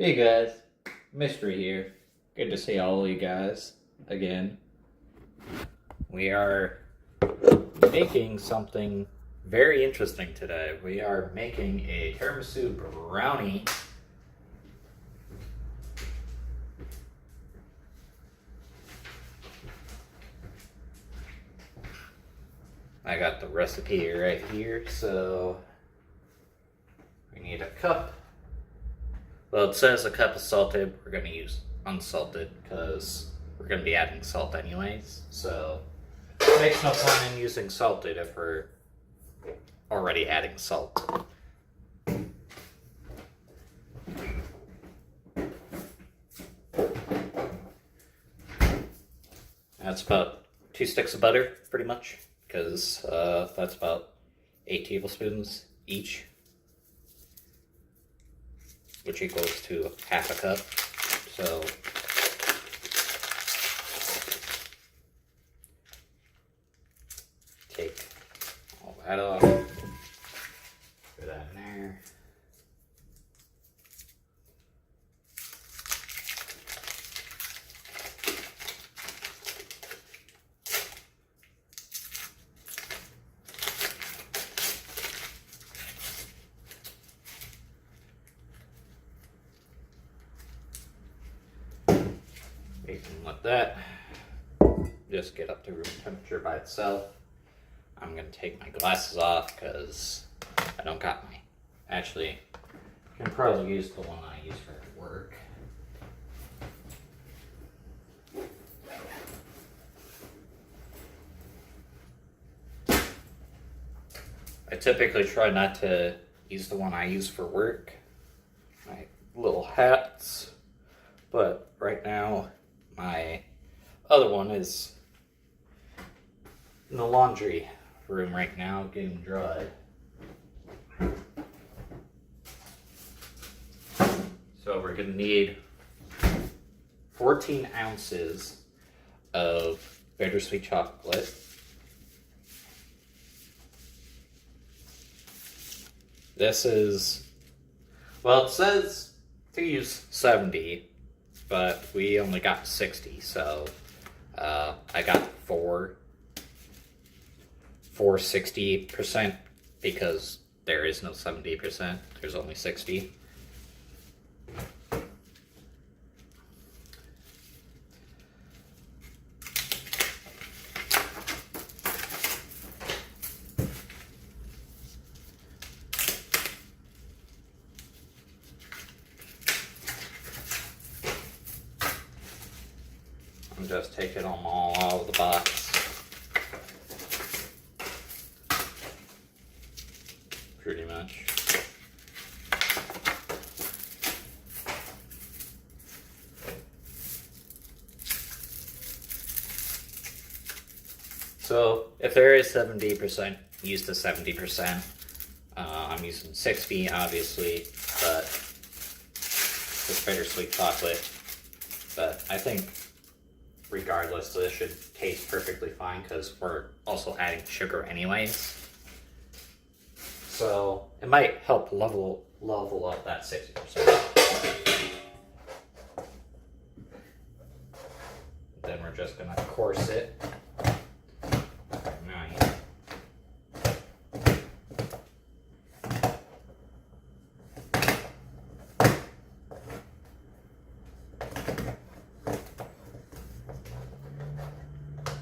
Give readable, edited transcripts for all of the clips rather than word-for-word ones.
Hey guys, Mystery here. Good to see all of you guys again. We are making something very interesting today. We are making a tiramisu brownie. I got the recipe right here, so we need a cup. Well, it says a cup of salted. We're going to use unsalted because we're going to be adding salt anyways. So it makes no point in using salted if we're already adding salt. That's about 2 sticks of butter, pretty much, because that's about 8 tablespoons each, which equals to half a cup. So take all that off, put that in there. We can let that just get up to room temperature by itself. I'm going to take my glasses off because I don't got my... Actually, I can probably use the one I use for work. I typically try not to use the one I use for work, my little hats, but right now my other one is in the laundry room right now, getting dried. So we're going to need 14 ounces of bittersweet chocolate. This is, well, it says to use 70, but we only got 60, so I got four 60% because there is no 70%, there's only 60. I'm just taking them all out of the box. Pretty much. So if there is 70%, use the 70%. I'm using 60, obviously, but it's bittersweet chocolate. But I think regardless, this should taste perfectly fine because we're also adding sugar anyways. So it might help level up that 60%. Then we're just gonna course it. Nice.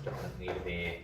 Doesn't need to be.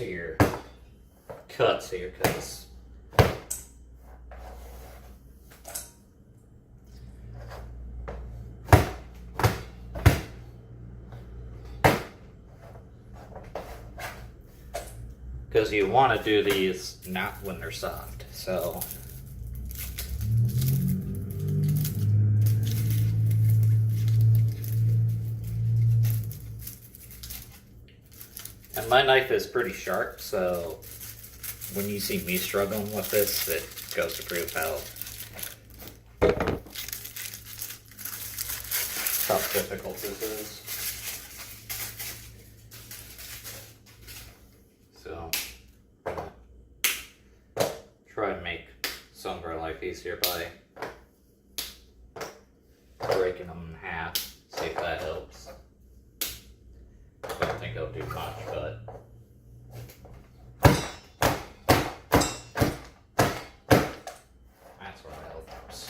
to your cuts here, because you want to do these not when they're soft. So and my knife is pretty sharp, so when you see me struggling with this, it goes to prove how difficult this is. So, try and make some of our life easier by breaking them in half. See if that helps. I don't think it'll do much, but that's what helps.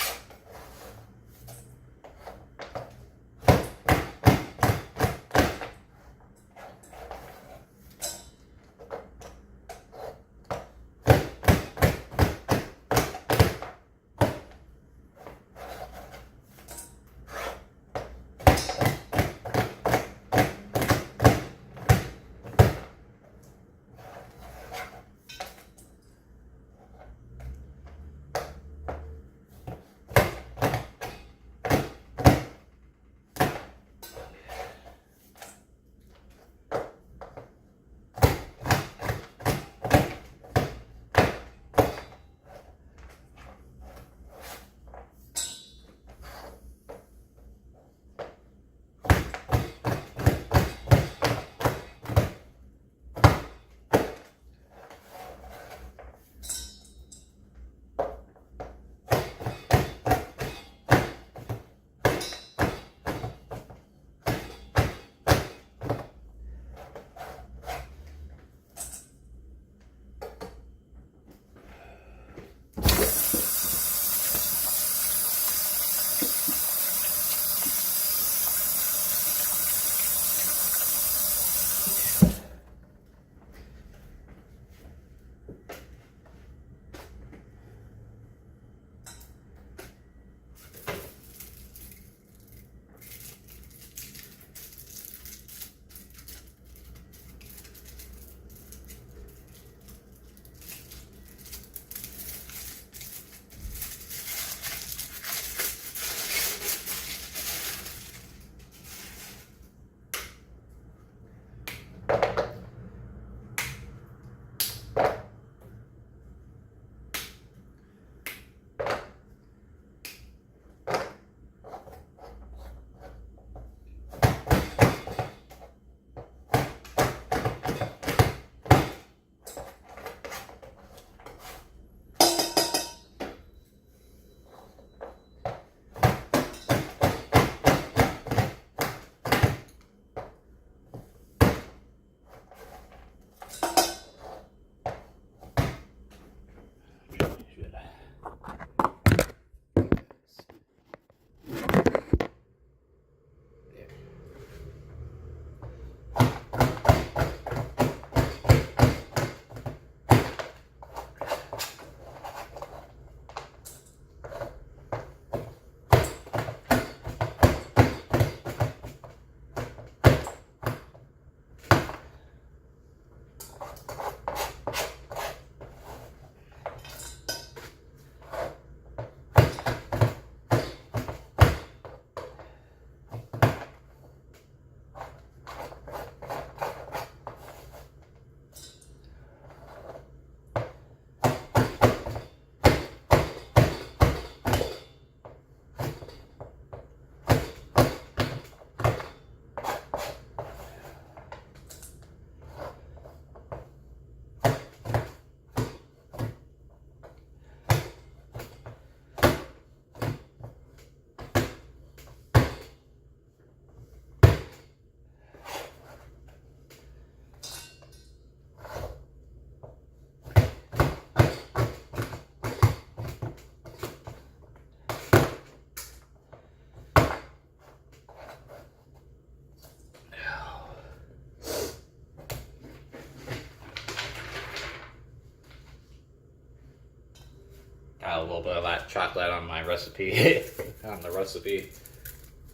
little bit of that chocolate on my recipe, on the recipe,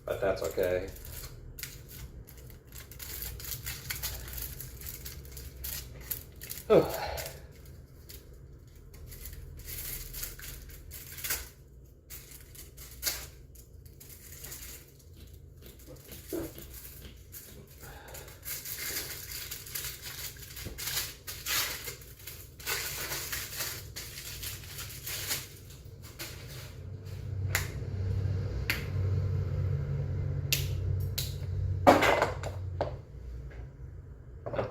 but that's okay. Oh.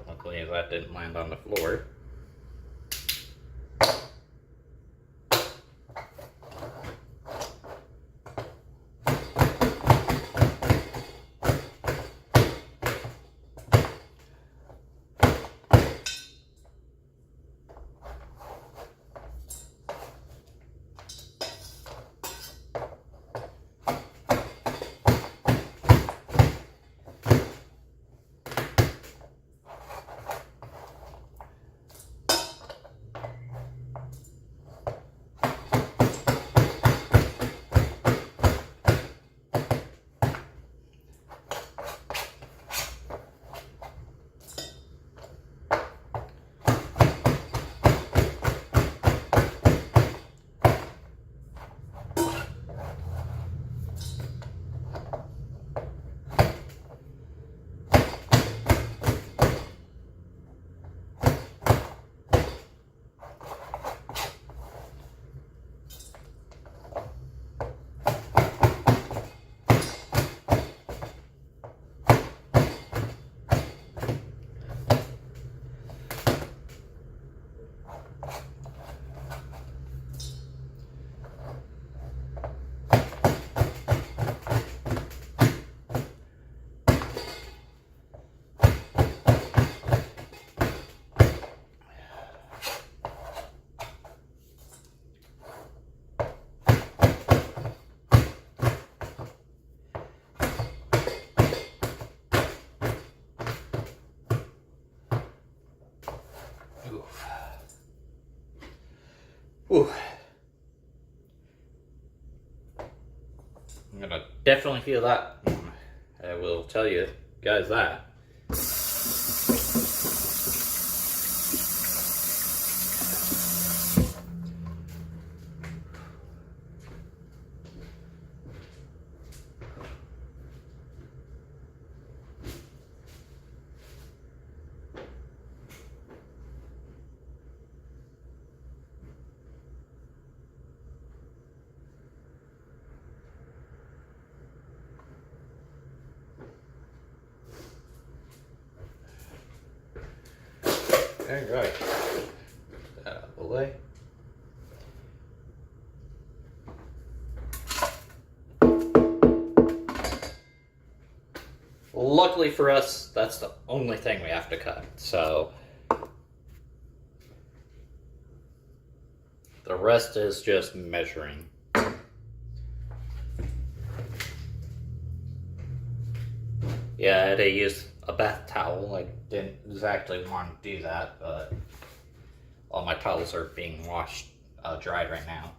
Luckily that didn't land on the floor. Ooh. I'm gonna definitely feel that. I will tell you guys that. Alright, that out of the way. Luckily for us, that's the only thing we have to cut, so the rest is just measuring. Yeah, I had to use a bath towel. I didn't exactly want to do that, but all my towels are being washed, dried right now.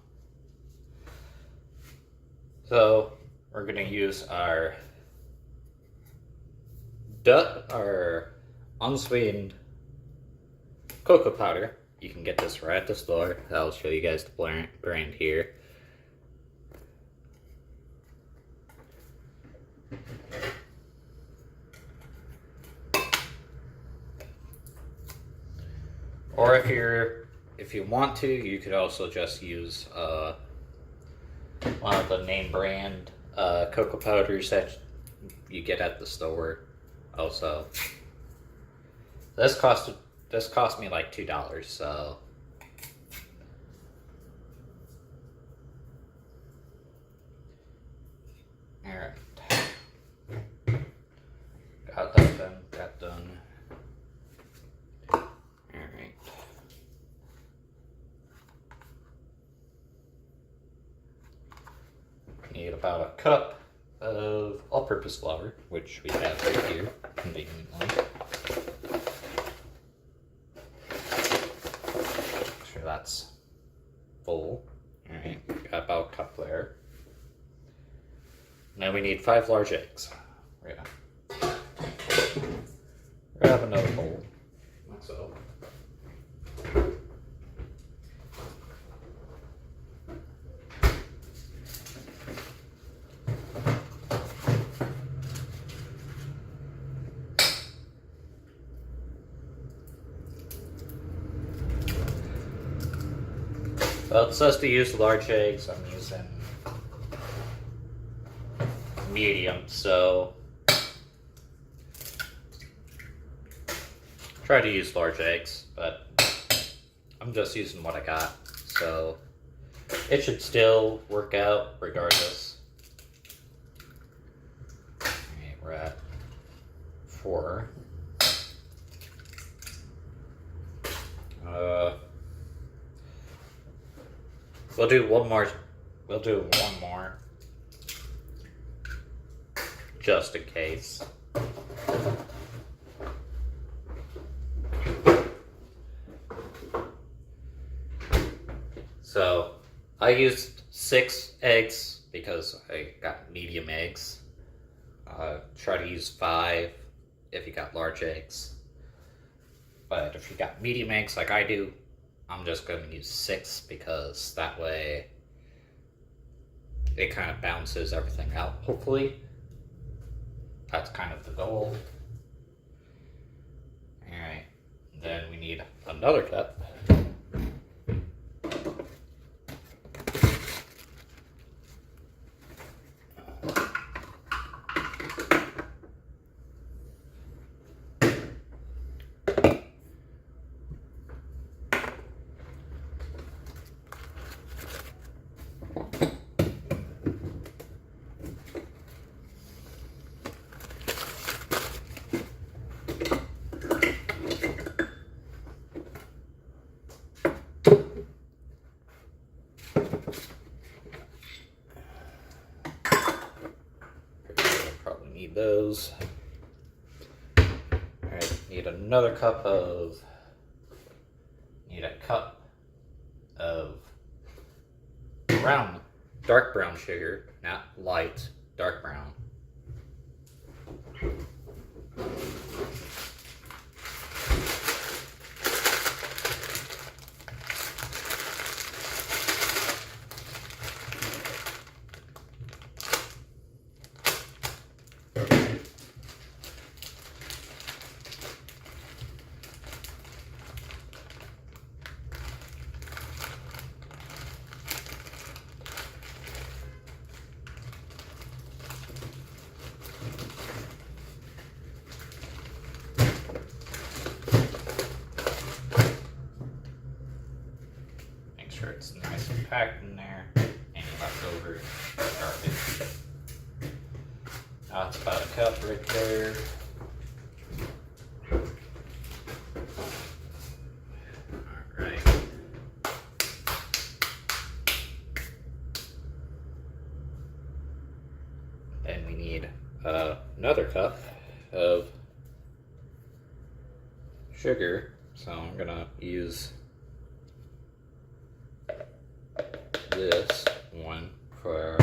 So we're gonna use our unsweetened cocoa powder. You can get this right at the store. I'll show you guys the brand here. Or if you want to, you could also just use one of the name brand cocoa powders that you get at the store. Also, this cost me like $2. So all right, got that done. Got done. Need about a cup of all-purpose flour, which we have right here, conveniently. Make sure that's full. Alright. cup there. Now we need 5 large eggs. We're gonna grab another bowl. Like so. Well, it says to use large eggs. I'm using medium, so try to use large eggs, but I'm just using what I got, so it should still work out regardless. Alright, we're at 4. We'll do one more. We'll do one more, just in case. So I used 6 eggs because I got medium eggs. Try to use 5 if you got large eggs. But if you got medium eggs like I do, I'm just going to use 6 because that way it kind of balances everything out, hopefully. That's kind of the goal. Alright, then we need another cup. Need those. Alright, need another cup of, need a cup of brown, dark brown sugar, not light, dark brown. Sure it's nice and packed in there. Any leftover garbage. That's about a cup right there. Alright. Then we need another cup of sugar. So I'm gonna use this one for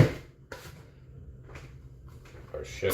sugar.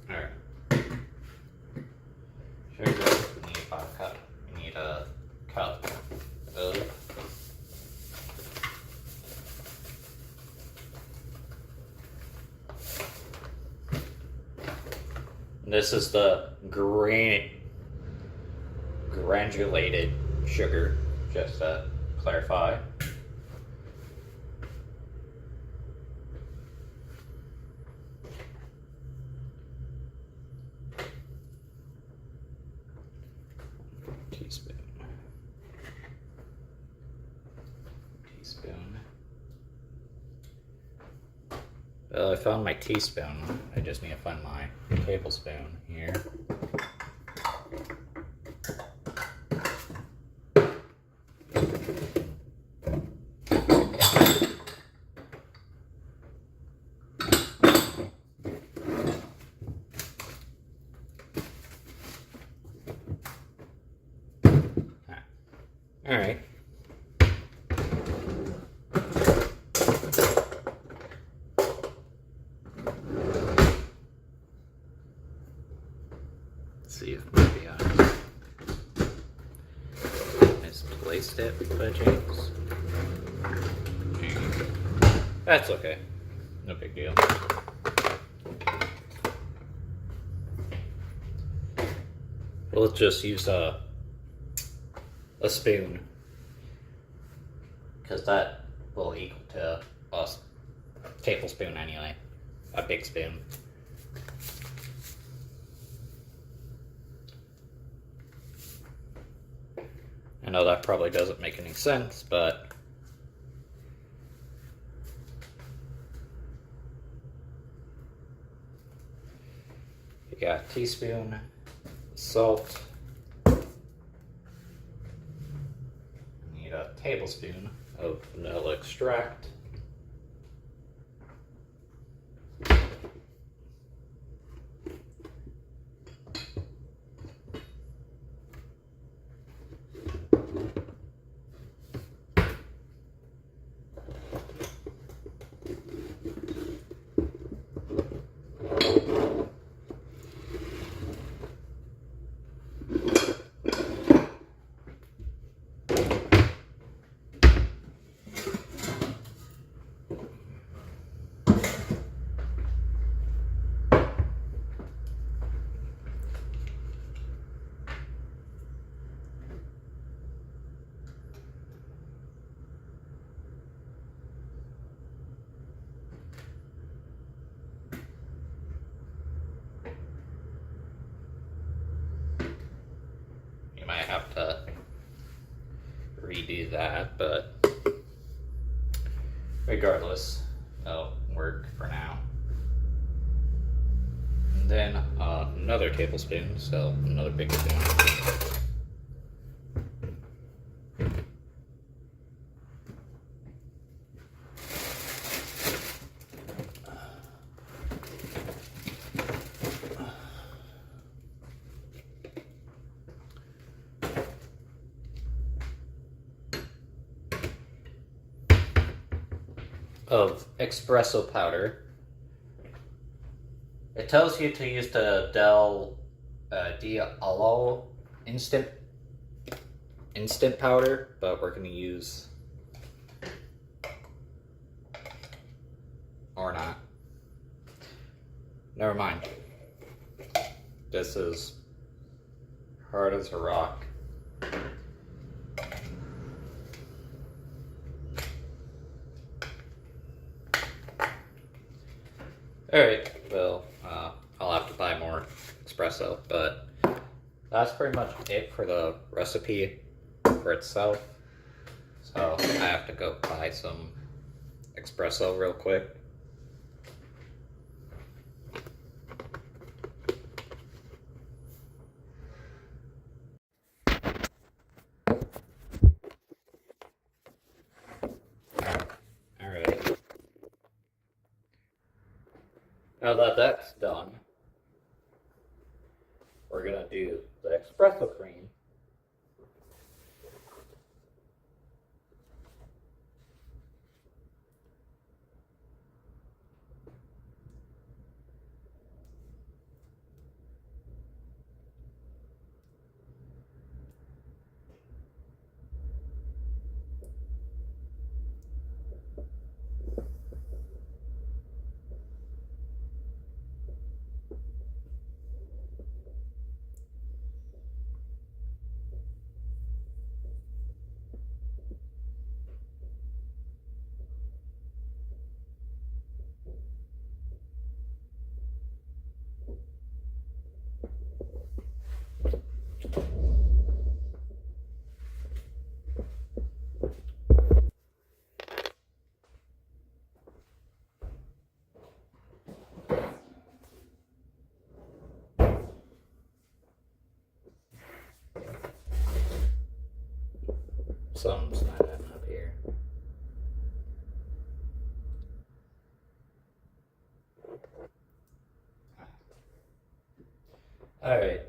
Alright. Sugar, we need 5 cups. We need a cup of this is the granulated sugar, just to clarify. Teaspoon. teaspoon. Well, I found my teaspoon. I just need to find my tablespoon here. All right. See if maybe I misplaced it by chance. That's okay. No big deal. We'll just use a spoon, because that will equal to a tablespoon anyway. A big spoon. I know that probably doesn't make any sense, but you got a teaspoon, salt, need a tablespoon of vanilla extract, you might have to redo that, but regardless, it'll work for now. And then another tablespoon, so another big spoon. Of espresso powder. It tells you to use the Diallo instant powder, but we're going to use, or not. Never mind. This is hard as a rock. Alright, well, I'll have to buy more espresso, but that's pretty much it for the recipe for itself. So I have to go buy some espresso real quick. Alright. Now that that's done, we're gonna do the espresso cream. Something's not adding up here. Alright,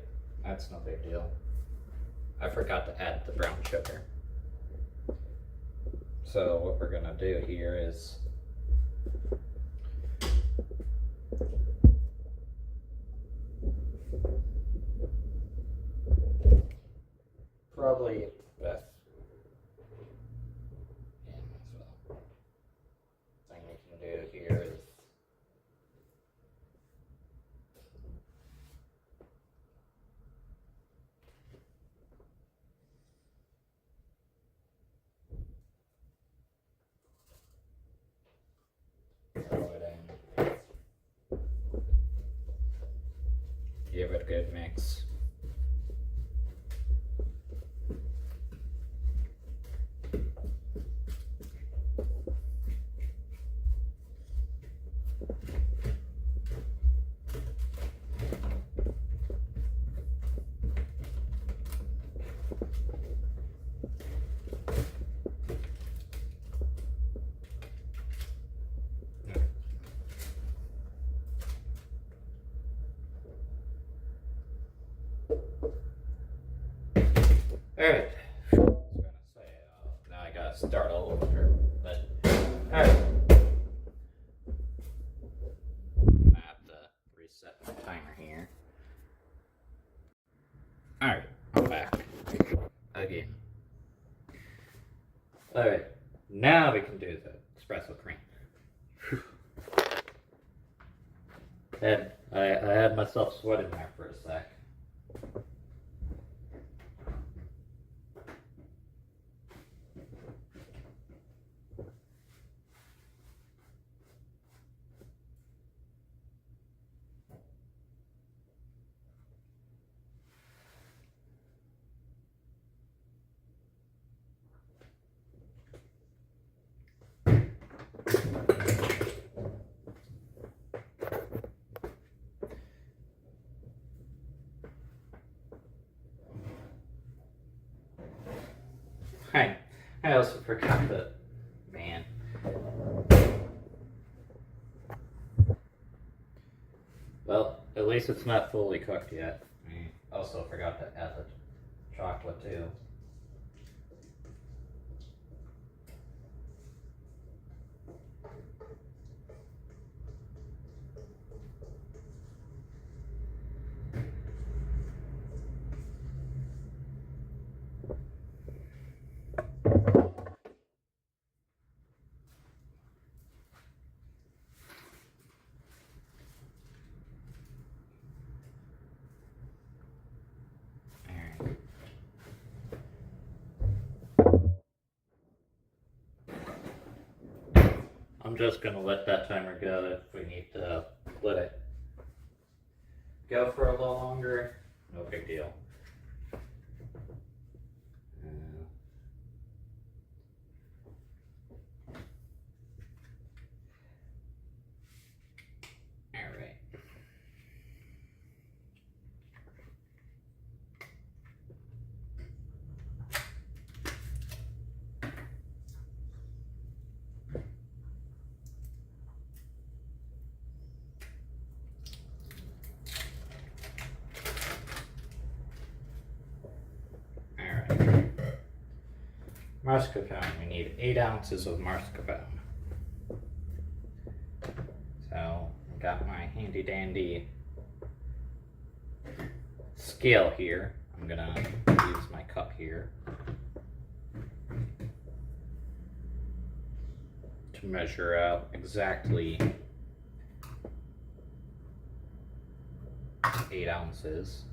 that's no big deal. I forgot to add the brown sugar. So what we're gonna do here is probably best thing we can do here is throw it in, give it a good mix. Alright, I was gonna say, now I gotta start all over, but alright. I'm gonna have to reset my timer here. Alright, I'm back again. Alright, now we can do the espresso cream. And I had myself sweating there for a sec. I also forgot that, man. Well, at least it's not fully cooked yet. I also forgot to add the chocolate too. I'm just gonna let that timer go. If we need to let it go for a little longer, no big deal. Alright. Mascarpone, we need 8 ounces of mascarpone. So, I got my handy dandy scale here. I'm gonna use my cup here to measure out exactly 8 ounces.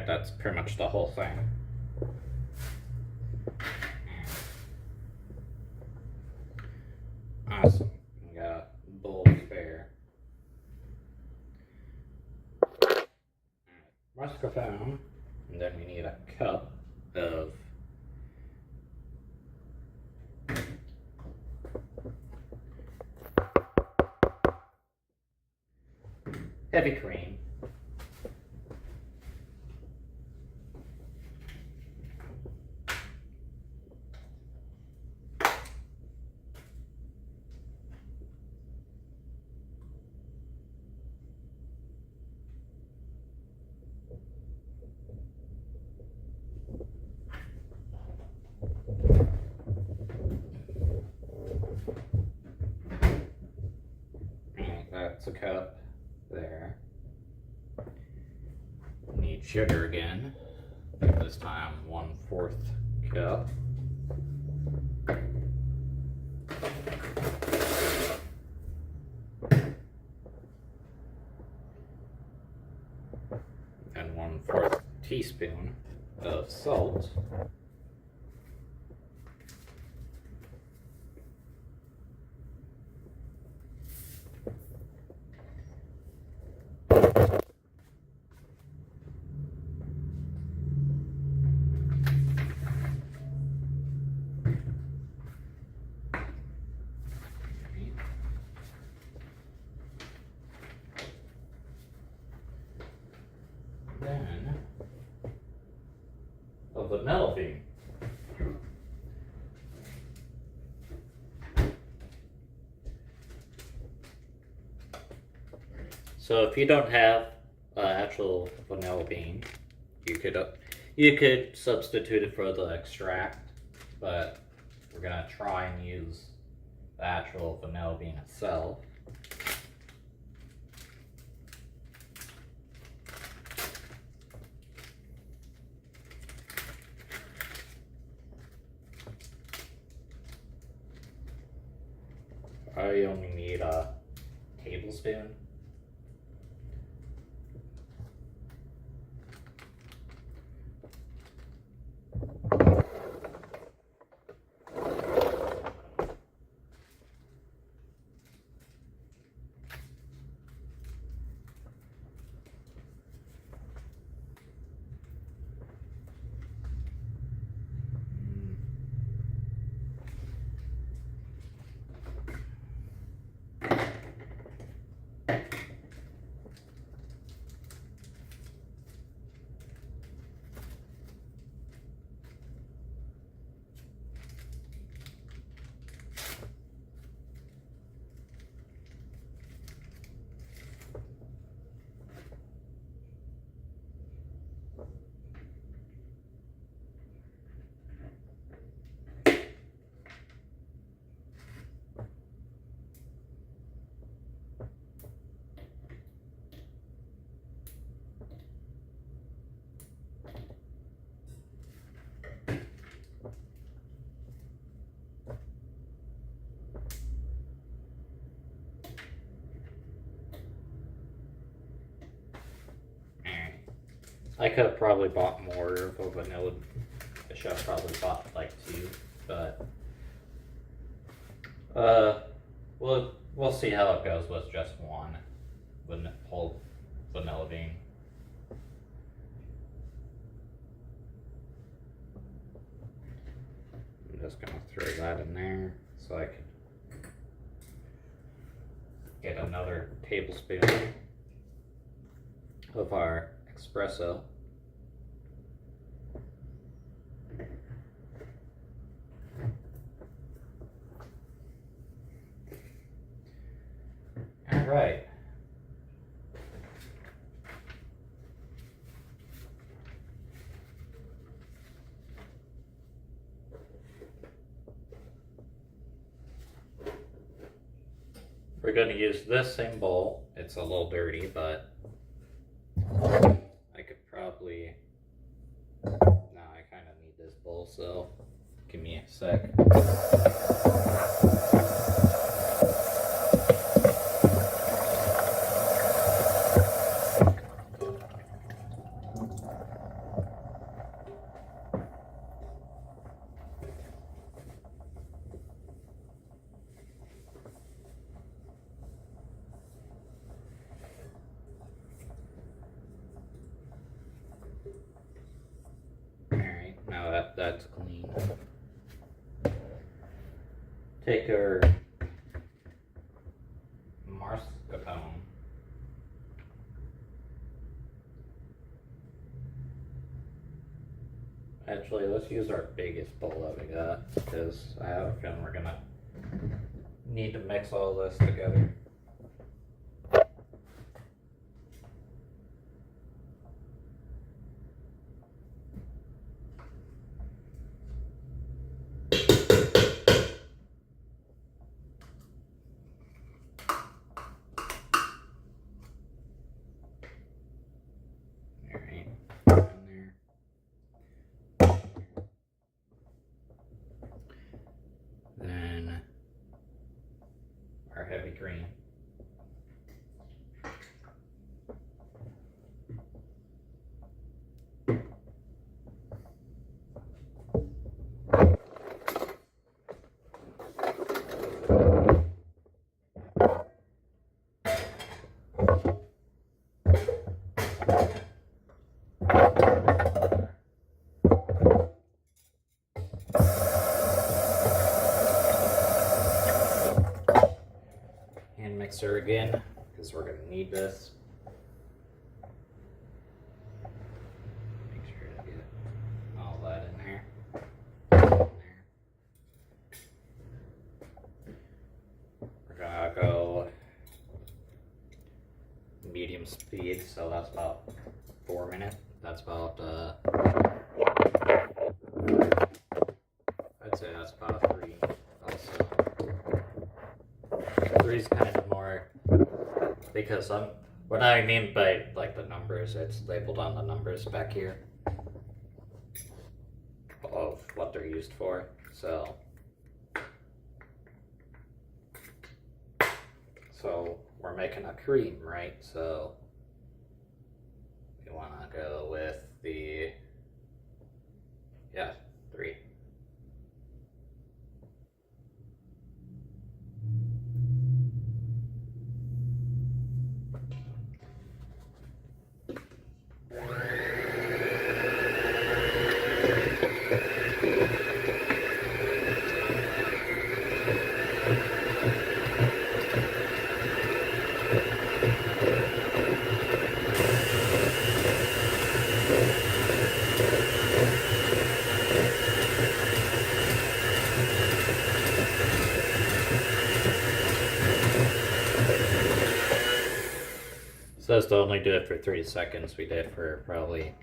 that's pretty much the whole thing. Awesome. We got a bowl spare. Mascarpone. And then we need a cup of heavy cream. That's a cup there. Need sugar again. This time 1/4 cup. And 1/4 teaspoon of salt. Then a vanilla bean. So if you don't have actual vanilla bean, you could substitute it for the extract, but we're gonna try and use the actual vanilla bean itself. I only need a tablespoon. I could have probably bought more of a vanilla. I should have probably bought like 2, but we'll see how it goes with just one whole vanilla bean. I'm just gonna throw that in there so I can get another tablespoon of our espresso. All right. We're going to use this same bowl. It's a little dirty, but I could probably, no, I kind of need this bowl, so give me a sec. that's clean. Take our mascarpone. Actually, let's use our biggest bowl that we got, because I have a feeling we're gonna need to mix all this together. Then our heavy cream. Mixer again, because we're going to need this. Make sure to get all that in there. We're going to go medium speed, so that's about 4 minutes. That's about, I'd say that's about 3 also. 3 is kind of more, because what I mean by like the numbers, it's labeled on the numbers back here of what they're used for. So we're making a cream, right? So we want to go with the 3. Says to only do it for 3 seconds. We did for probably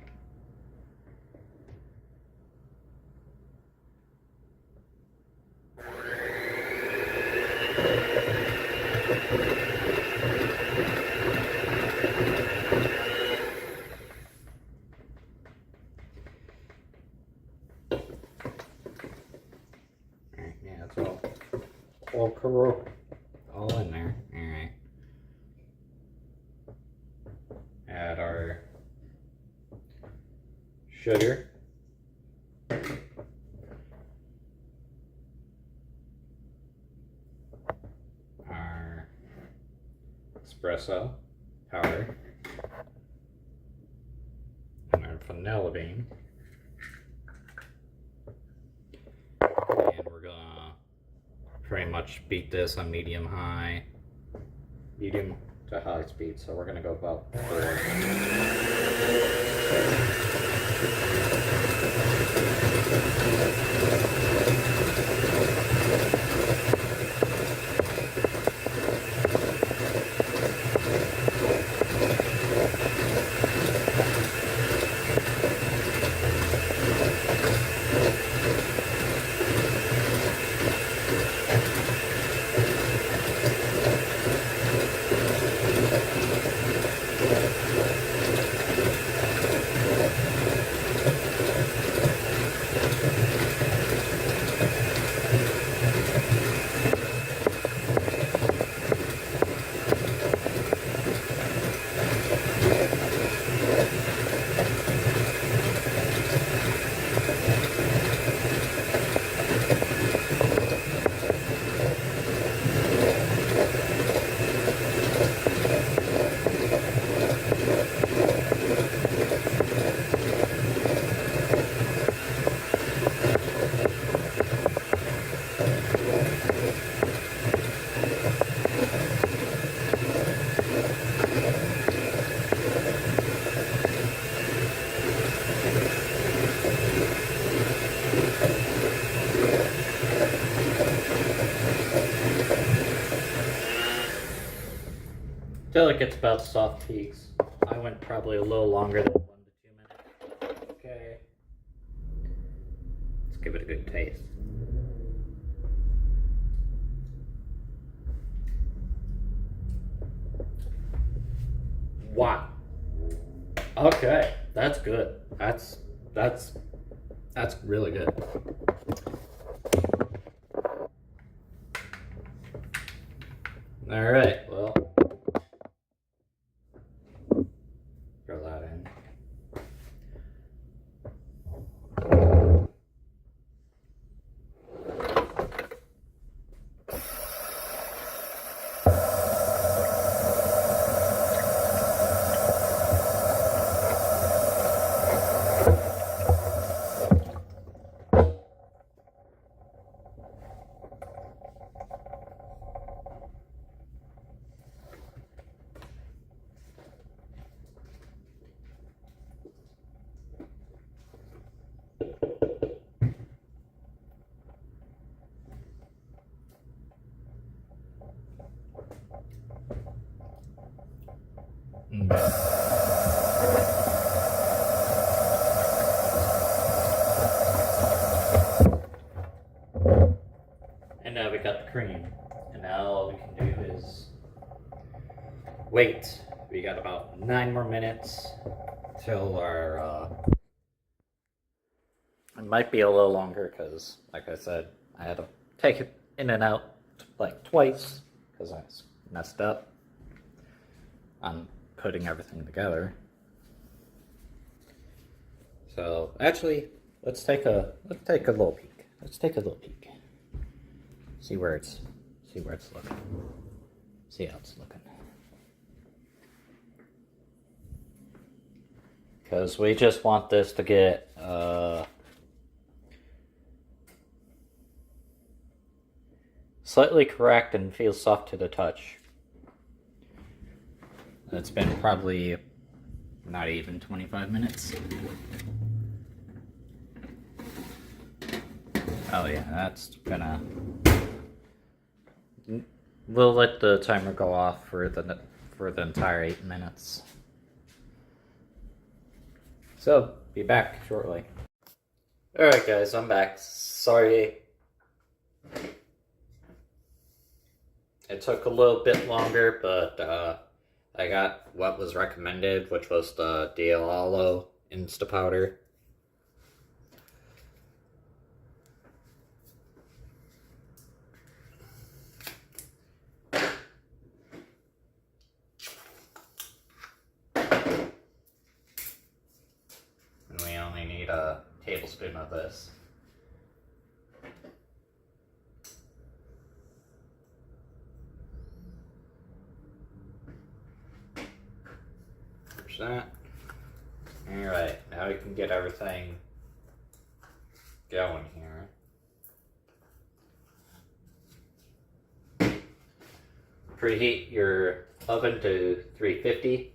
it's all in there. Alright. Add our sugar. Our espresso powder. And our vanilla bean. And we're gonna pretty much beat this on medium to high speed, so we're gonna go about 4. feel like it's about soft peaks. I went probably a little longer than 1 to 2 minutes. Okay. Let's give it a good taste. Wow. Okay, that's good. That's really good. All right, well, throw that in. And now we got the cream. And now all we can do is wait. We got about 9 more minutes till our, it might be a little longer because, like I said, I had to take it in and out like twice because I messed up on putting everything together. So actually, let's take a little peek. Let's take a little peek. See where it's looking. See how it's looking. Because we just want this to get slightly cracked and feel soft to the touch. It's been probably not even 25 minutes. Oh yeah, that's gonna... We'll let the timer go off for the entire 8 minutes. So, be back shortly. Alright guys, I'm back. Sorry. It took a little bit longer, but I got what was recommended, which was the Diallo Insta Powder. And we only need a tablespoon of this. That. Alright, now we can get everything going here. Preheat your oven to 350.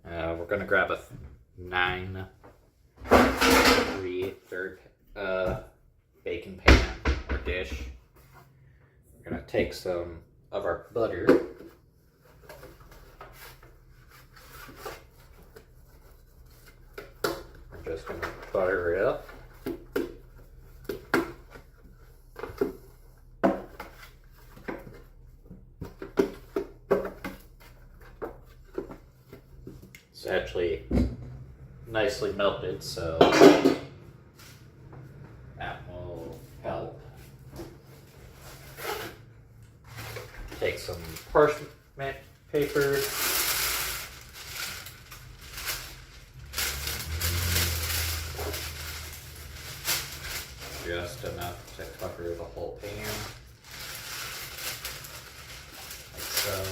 We're going to grab a 9/3 baking pan or dish. We're going to take some of our butter. Just going to butter it up. It's actually nicely melted, so that will help. Take some parchment paper. Just enough to cover the whole pan, like so.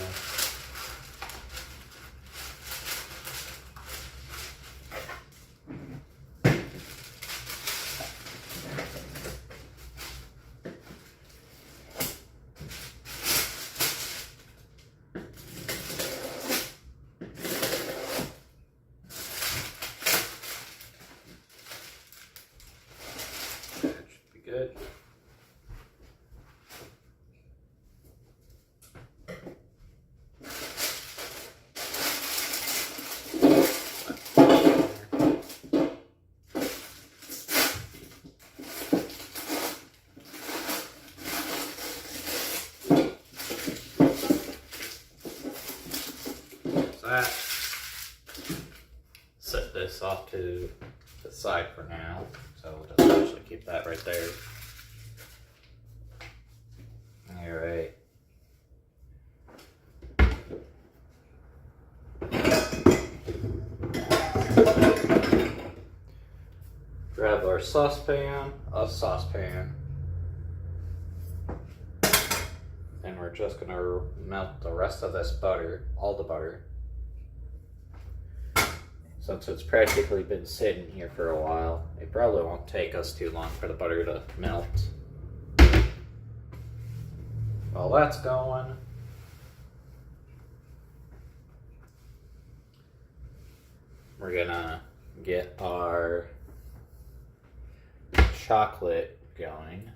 Good. off to the side for now. So we'll just actually keep that right there. Alright. Grab our saucepan, and we're just gonna melt the rest of this butter, all the butter. Since it's practically been sitting here for a while, it probably won't take us too long for the butter to melt. While that's going, we're gonna get our chocolate going.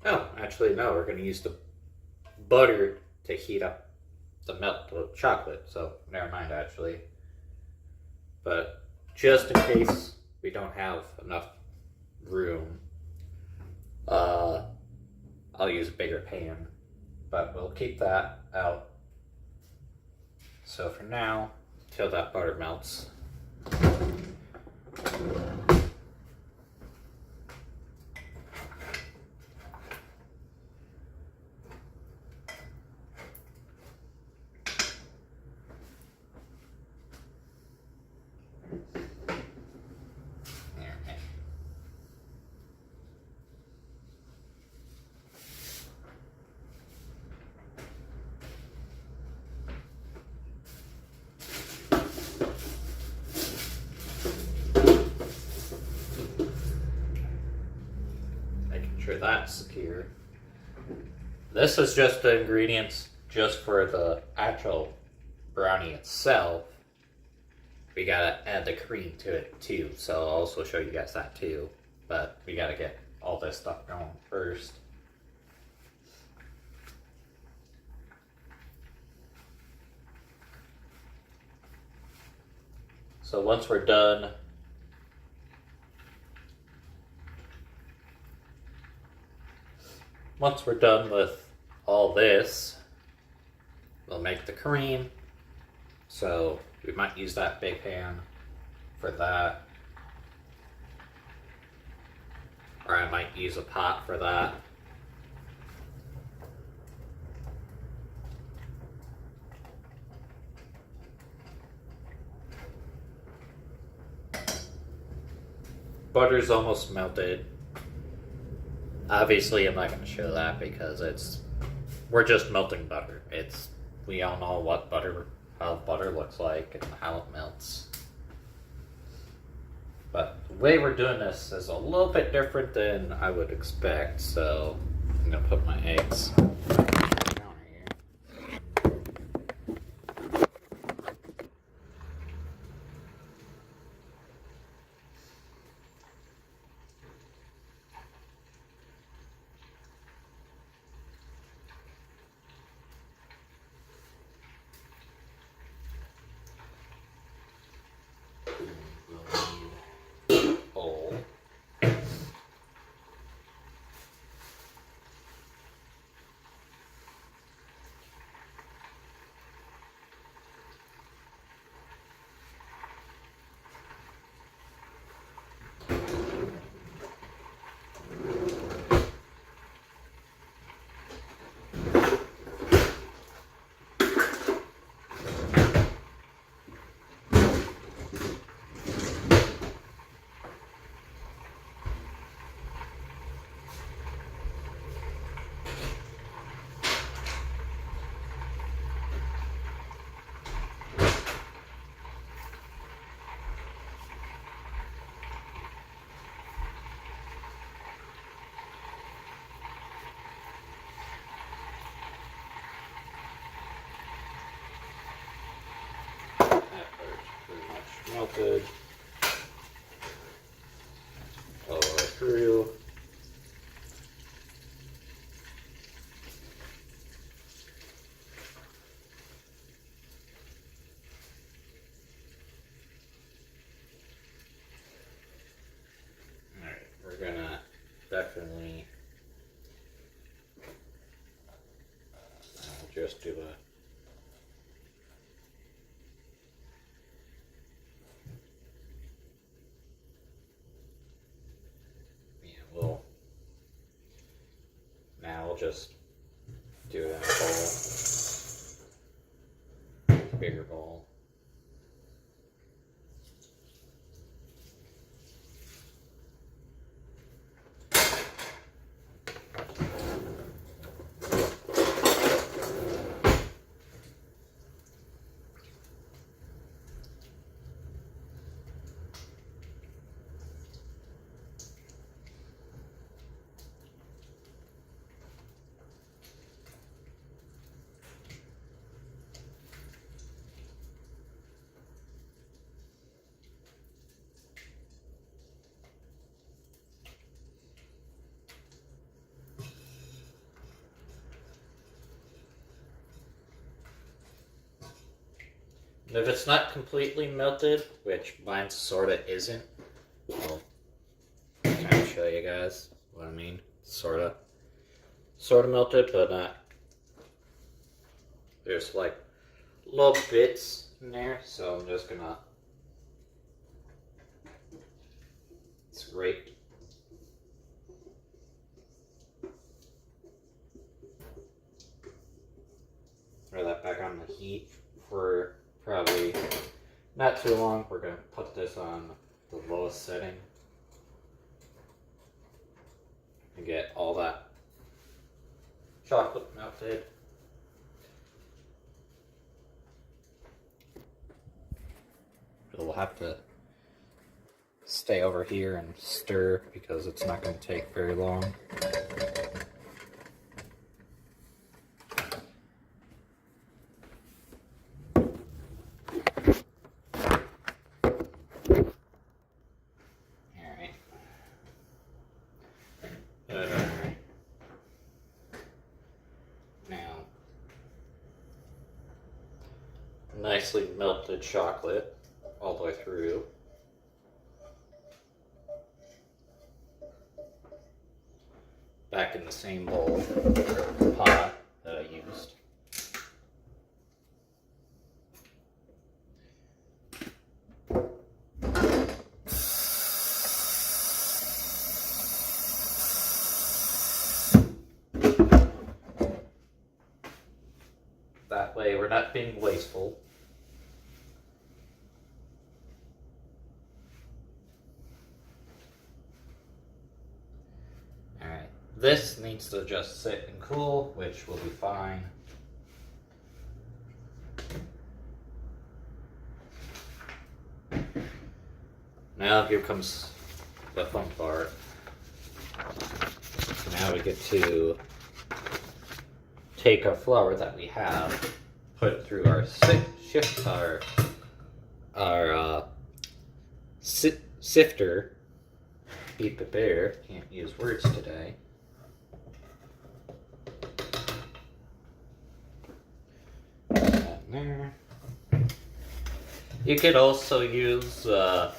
Oh, actually no, we're going to use the butter to heat up the melt of chocolate, so never mind actually. But just in case we don't have enough room, I'll use a bigger pan, but we'll keep that out. So for now, till that butter melts, that's secure. This is just the ingredients just for the actual brownie itself. We gotta add the cream to it too, so I'll also show you guys that too. But we gotta get all this stuff going first. So once we're done with all this, we'll make the cream. So we might use that big pan for that. Or I might use a pot for that. Butter's almost melted. Obviously, I'm not going to show that because we're just melting butter. We all know how butter looks like and how it melts. But the way we're doing this is a little bit different than I would expect, so I'm going to put my eggs down here. Melted all the way through. definitely I'll just do a we'll just do it in a bowl, bigger bowl. If it's not completely melted, which mine sort of isn't, I'll kind of show you guys what I mean. Sort of melted, but not. There's like little bits in there, so I'm just gonna scrape. Throw that back on the heat for probably not too long. We're going to put this on the lowest setting and get all that chocolate melted. We'll have to stay over here and stir because it's not going to take very long. Nicely melted chocolate all the way through. Back in the same bowl, pot that I used. That way we're not being wasteful. This needs to just sit and cool, which will be fine. Now here comes the fun part. So now we get to take our flour that we have, put it through our sifter. Be prepared. Can't use words today. There. You could also use that,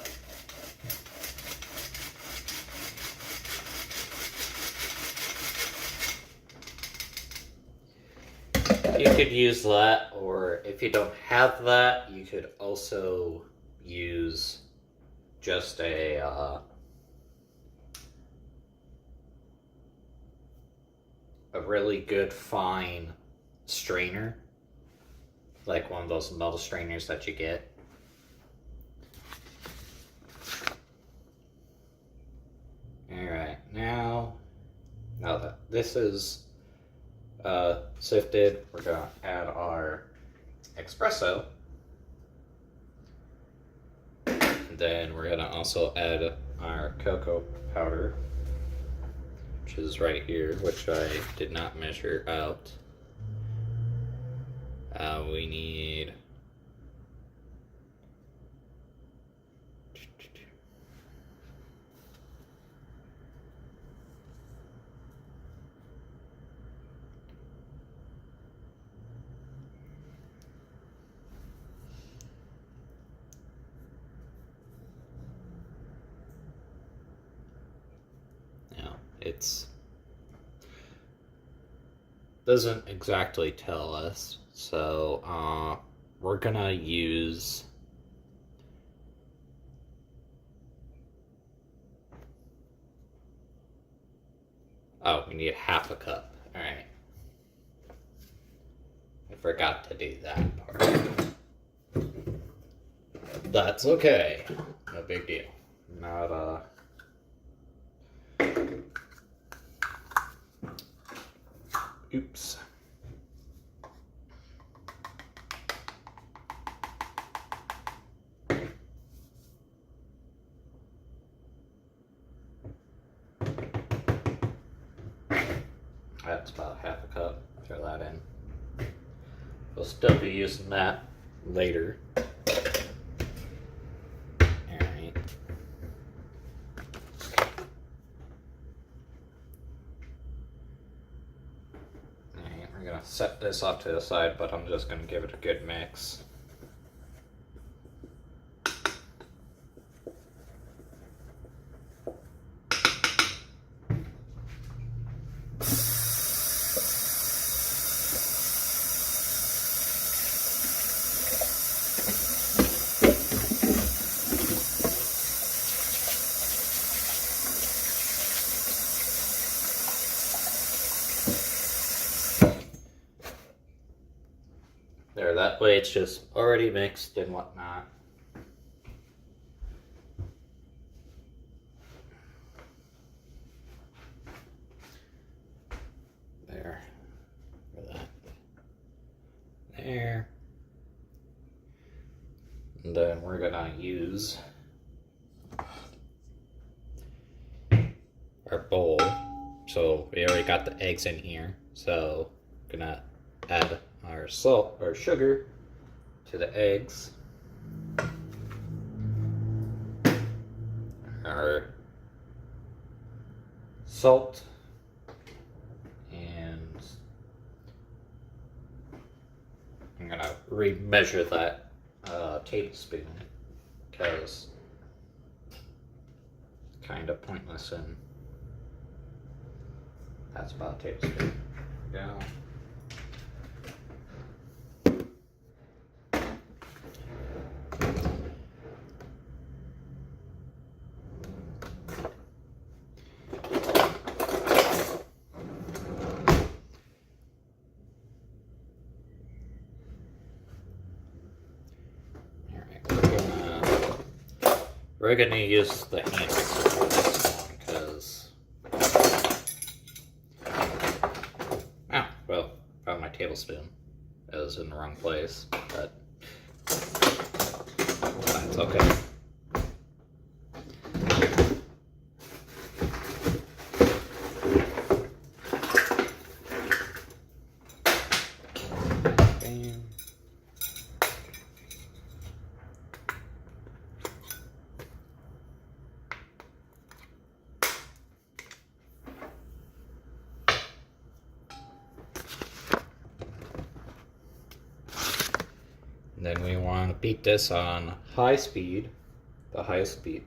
or if you don't have that, you could also use just a really good fine strainer. Like one of those metal strainers that you get. Alright, now that this is sifted, we're going to add our espresso. And then we're going to also add our cocoa powder, which is right here, which I did not measure out. We need It's doesn't exactly tell us. So we're gonna use we need half a cup. All right. I forgot to do that part. That's okay. No big deal. Not oops. That's about half a cup. Throw that in. We'll still be using that later. Alright. Alright, we're gonna set this off to the side, but I'm just gonna give it a good mix. There, that way it's just already mixed and whatnot. There. For that. There. And then we're gonna use our bowl. So we already got the eggs in here. So gonna add our salt or sugar to the eggs. Our salt and I'm gonna remeasure that tablespoon because it's kind of pointless and that's about a tablespoon. Go. We're gonna use the handles for this one because well, found my tablespoon. It was in the wrong place, but that's okay. And then we want to beat this on high speed, high speed.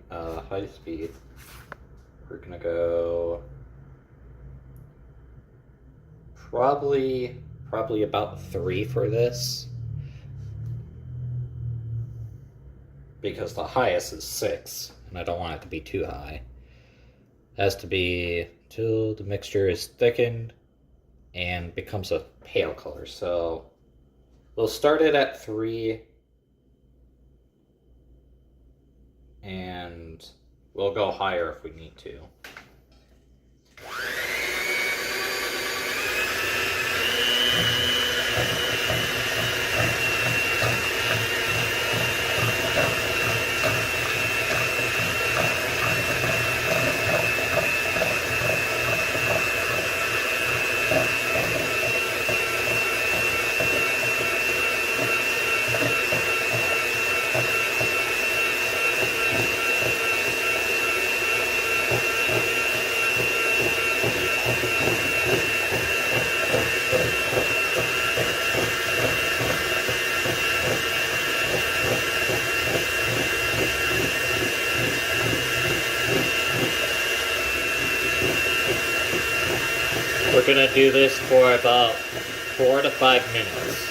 We're gonna go probably about 3 for this, because the highest is 6, and I don't want it to be too high. It has to be till the mixture is thickened and becomes a pale color. So we'll start it at 3, and we'll go higher if we need to. We're gonna do this for about 4 to 5 minutes.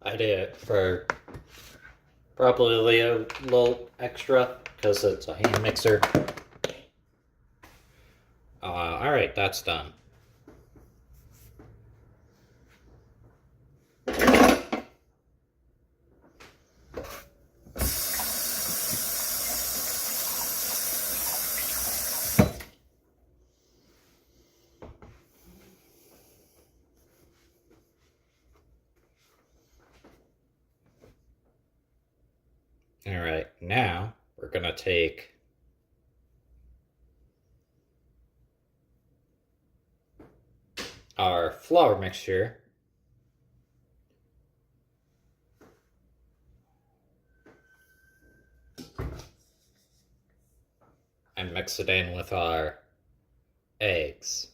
I did it for probably a little extra because it's a hand mixer. Alright, that's done. Alright, now we're going to take our flour mixture and mix it in with our eggs.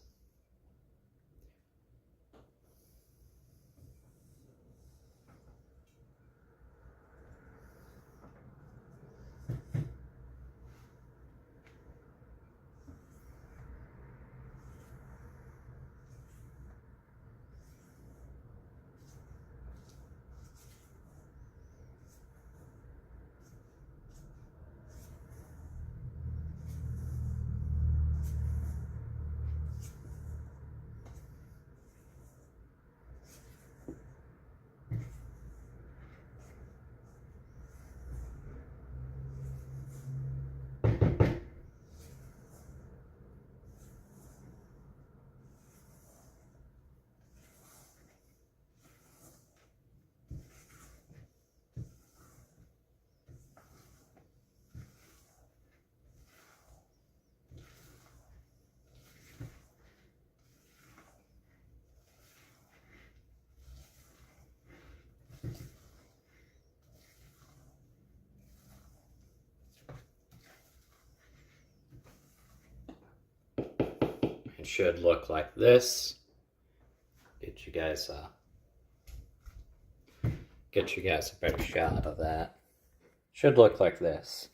It should look like this. Get you guys a better shot of that. Should look like this.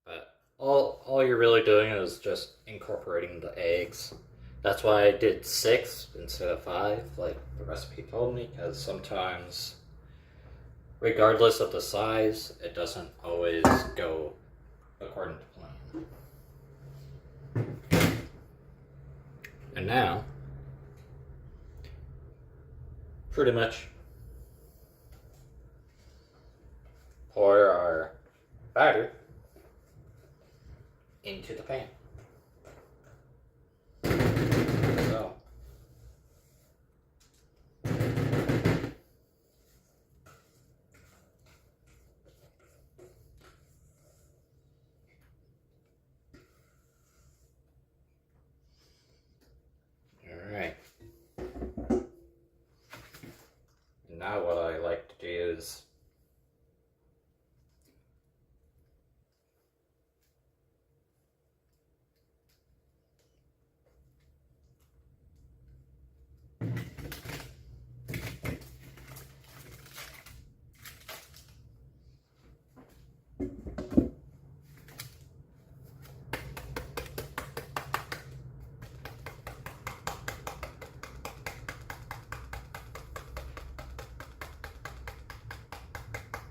But all you're really doing is just incorporating the eggs. That's why I did 6 instead of 5, like the recipe told me, because sometimes, regardless of the size, it doesn't always go according to plan. And now, pretty much pour our batter into the pan. So, alright. Now what I like to do is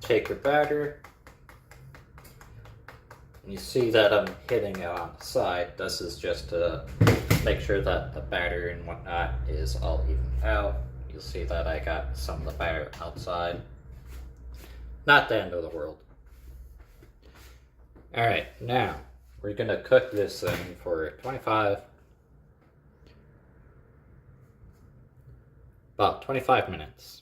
take your batter. You see that I'm hitting it on the side. This is just to make sure that the batter and whatnot is all evened out. You'll see that I got some of the batter outside. Not the end of the world. Alright, now we're gonna cook this thing for about 25 minutes.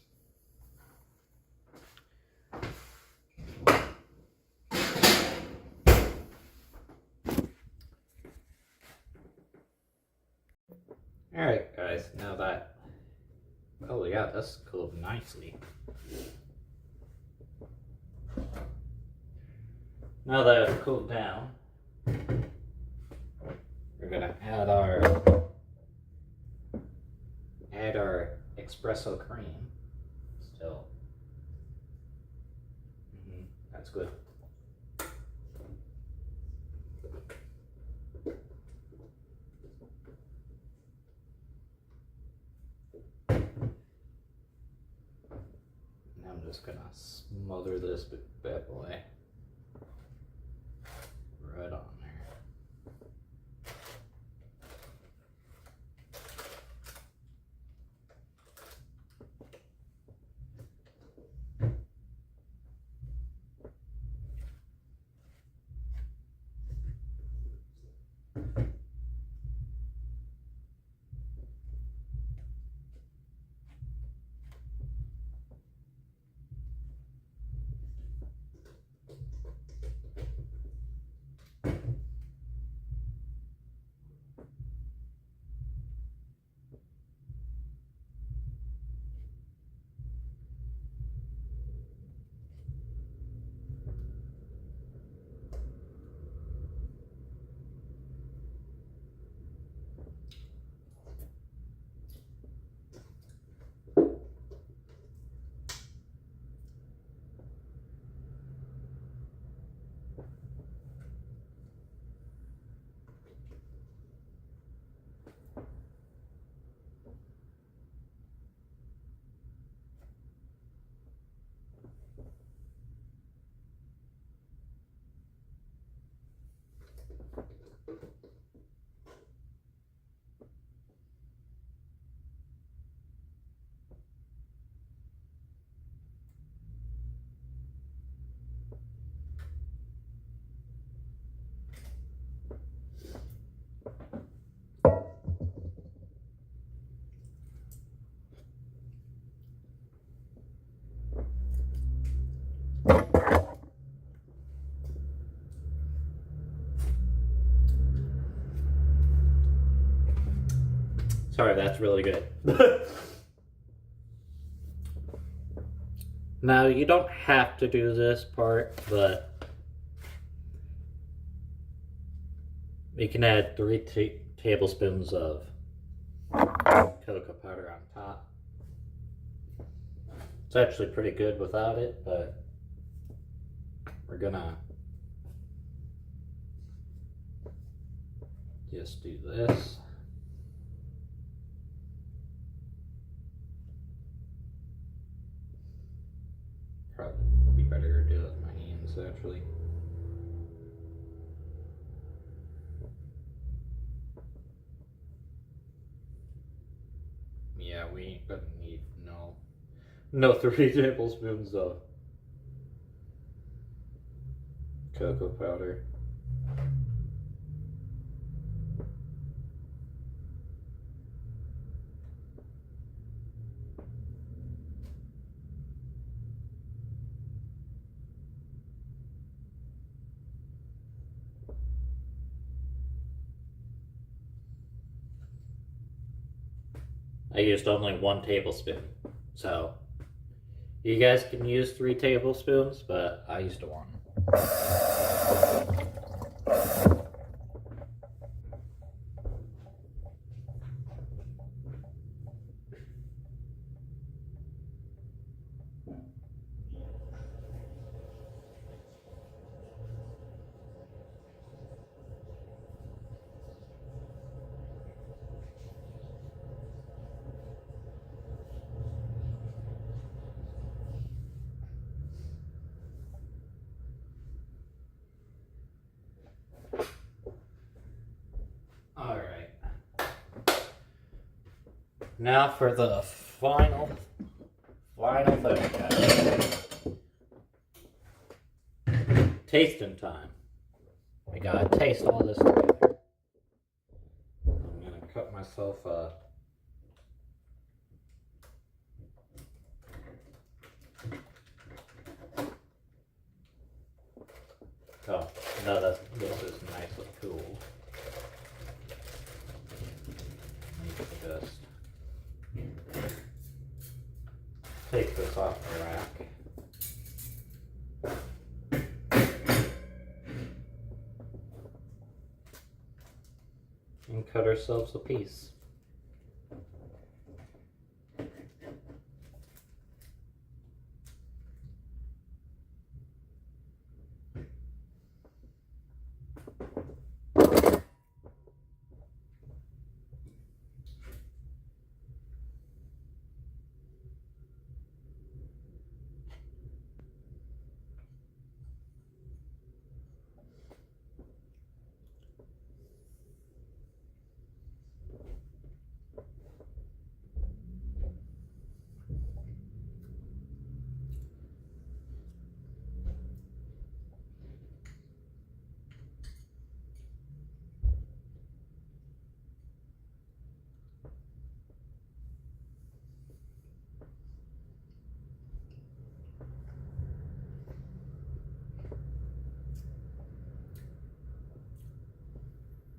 Alright guys, now that, oh yeah, that's cooled nicely. Now that it's cooled down, we're gonna add our espresso cream. Still, that's good. I'm just gonna smother this bad boy right on there. Sorry, that's really good. Now, you don't have to do this part, but We can add 3 tablespoons of cocoa powder on top. It's actually pretty good without it, but we're gonna just do this. Probably be better to do it with my hands, actually. Yeah, we ain't gonna need no 3 tablespoons of cocoa powder. I used only 1 tablespoon, so you guys can use 3 tablespoons, but I used 1. Alright. Now for the final thing, guys. Tasting time. We gotta taste all this together. I'm gonna cut myself a oh, no, this is nice and cool. Let me just take this off the rack. And cut ourselves a piece.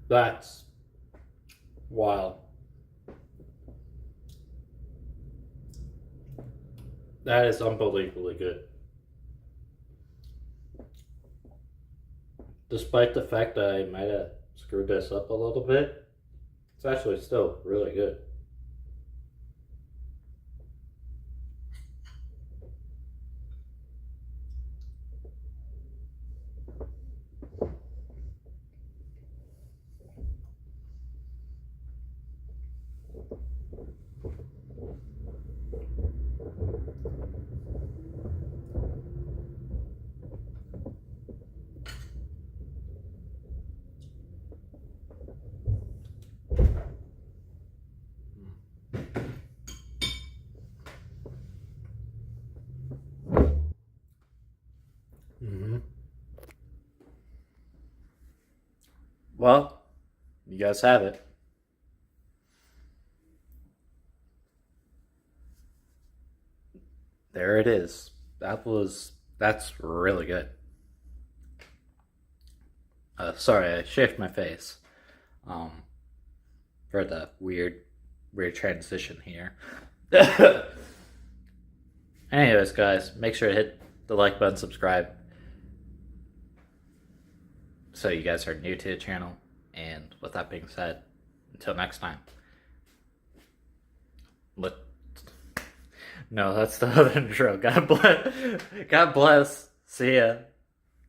That's wild. That is unbelievably good. Despite the fact that I might have screwed this up a little bit, it's actually still really good. Well, you guys have it. There it is. That's really good. Sorry, I shaved my face. For the weird transition here. Anyways, guys, make sure to hit the like button, subscribe, so you guys are new to the channel, And with that being said, until next time. No, that's the other intro. God bless. God bless. See ya.